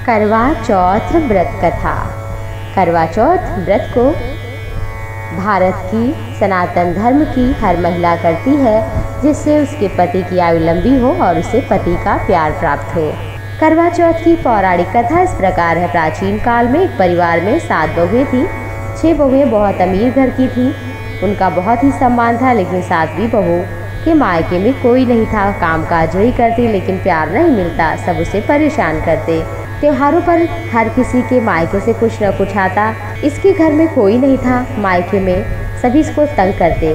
करवा चौथ व्रत कथा। करवा चौथ व्रत को भारत की सनातन धर्म की हर महिला करती है, जिससे उसके पति की आयु लंबी हो और उसे पति का प्यार प्राप्त हो। करवा चौथ की पौराणिक कथा इस प्रकार है। प्राचीन काल में एक परिवार में 7 बहुएं थीं। 6 बहुएं बहुत अमीर घर की थीं। उनका बहुत ही सम्मान था, लेकिन 7वीं बहू के मायके में कोई नहीं था। कामकाज वही करती, लेकिन प्यार नहीं मिलता। सब उसे परेशान करते। त्योहारों पर हर किसी के मायके से कुछ न कुछ आता। इसके घर में कोई नहीं था। मायके में सभी इसको तंग करते।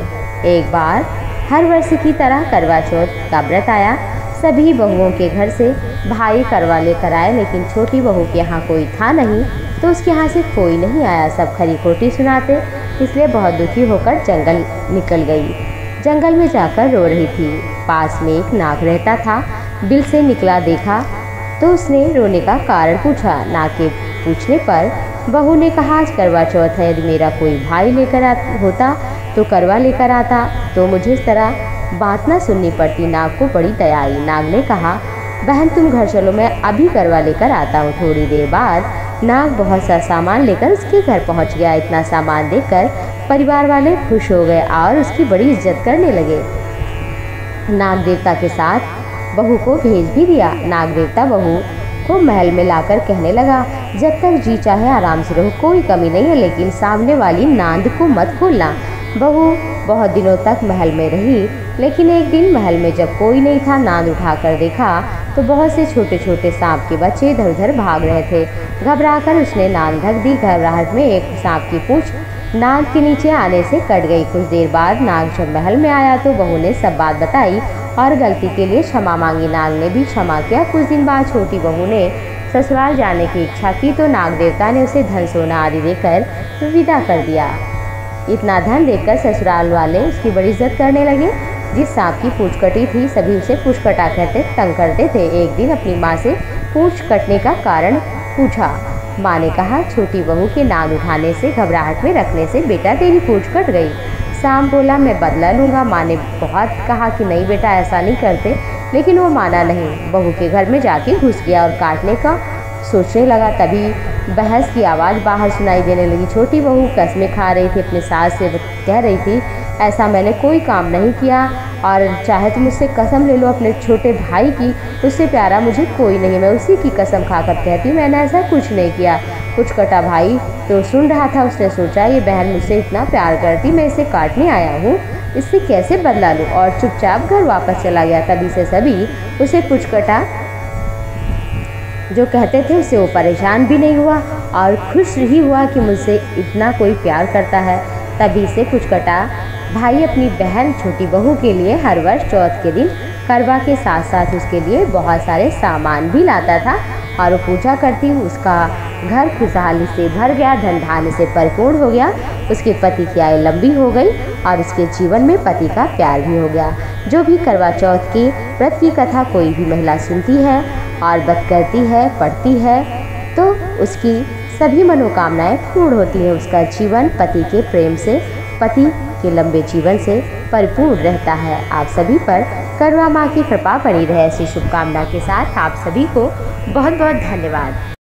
एक बार हर वर्ष की तरह करवा चौथ का व्रत आया। सभी बहुओं के घर से भाई करवा लेकर आए, लेकिन छोटी बहू के यहाँ कोई था नहीं, तो उसके यहाँ से कोई नहीं आया। सब खरी खोटी सुनाते, इसलिए बहुत दुखी होकर जंगल निकल गई। जंगल में जाकर रो रही थी। पास में एक नाग रहता था। बिल से निकला देखा तो उसने रोने का कारण पूछा। नाग के पूछने पर बहू ने कहा, आज करवा चौथ है, यदि मेरा कोई भाई लेकर होता तो करवा लेकर आता, तो मुझे इस तरह बात ना सुननी पड़ती। नाग को बड़ी दया आई। नाग ने कहा, बहन तुम घर चलो, मैं अभी करवा लेकर आता हूँ। थोड़ी देर बाद नाग बहुत सा सामान लेकर उसके घर पहुँच गया। इतना सामान देखकर परिवार वाले खुश हो गए और उसकी बड़ी इज्जत करने लगे। नाग देवता के साथ बहू को भेज भी दिया। नाग देवता बहू को महल में लाकर कहने लगा, जब तक जी चाहे आराम से रहो, कोई कमी नहीं है, लेकिन सामने वाली नांद को मत खोलना। बहू बहुत दिनों तक महल में रही, लेकिन एक दिन महल में जब कोई नहीं था, नांद उठाकर देखा तो बहुत से छोटे छोटे सांप के बच्चे इधर उधर भाग रहे थे। घबराकर उसने नांद ढक दी। घबराहट में एक सांप की पूंछ नाग के नीचे आने से कट गई। कुछ देर बाद नाग जब महल में आया तो बहू ने सब बात बताई और गलती के लिए क्षमा मांगी। नाग ने भी क्षमा किया। कुछ दिन बाद छोटी बहू ने ससुराल जाने की इच्छा की तो नाग देवता ने उसे धन सोना आदि देकर विदा कर दिया। इतना धन देकर ससुराल वाले उसकी बड़ी इज्जत करने लगे। जिस सांप की पूंछ कटी थी, सभी उसे पूंछ कटा कहते तंग करते थे। एक दिन अपनी माँ से पूंछ कटने का कारण पूछा। माँ ने कहा, छोटी बहू के नाद उठाने से, घबराहट में रखने से बेटा तेरी पूंछ कट गई। सांप बोला, मैं बदला लूँगा। माँ ने बहुत कहा कि नहीं बेटा, ऐसा नहीं करते, लेकिन वो माना नहीं। बहू के घर में जाके घुस गया और काटने का सोचने लगा। तभी बहस की आवाज़ बाहर सुनाई देने लगी। छोटी बहू कस्में खा रही थी। अपने सास से कह रही थी, ऐसा मैंने कोई काम नहीं किया, और चाहे तुम मुझसे कसम ले लो अपने छोटे भाई की, उससे प्यारा मुझे कोई नहीं। मैं उसी की कसम खाकर कहती हूँ, मैंने ऐसा कुछ नहीं किया। कुछ कटा भाई तो सुन रहा था। उसने सोचा, ये बहन मुझसे इतना प्यार करती, मैं इसे काटने आया हूँ, इससे कैसे बदला लूँ, और चुपचाप घर वापस चला गया। तभी से सभी उसे कुछ कटा जो कहते थे, उससे वो परेशान भी नहीं हुआ और खुश ही हुआ कि मुझसे इतना कोई प्यार करता है। तभी से कुछ कटा भाई अपनी बहन छोटी बहू के लिए हर वर्ष चौथ के दिन करवा के साथ साथ उसके लिए बहुत सारे सामान भी लाता था और वो पूजा करती। उसका घर खुशहाली से भर गया, धन धान्य से परिपूर्ण हो गया। उसके पति की आयु लंबी हो गई और उसके जीवन में पति का प्यार भी हो गया। जो भी करवा चौथ के व्रत की कथा कोई भी महिला सुनती है और व्रत करती है, पढ़ती है, तो उसकी सभी मनोकामनाएं पूर्ण होती हैं। उसका जीवन पति के प्रेम से, पति के लंबे जीवन से परिपूर्ण रहता है। आप सभी पर करवा माँ की कृपा बनी रहे, ऐसी शुभकामना के साथ आप सभी को बहुत बहुत धन्यवाद।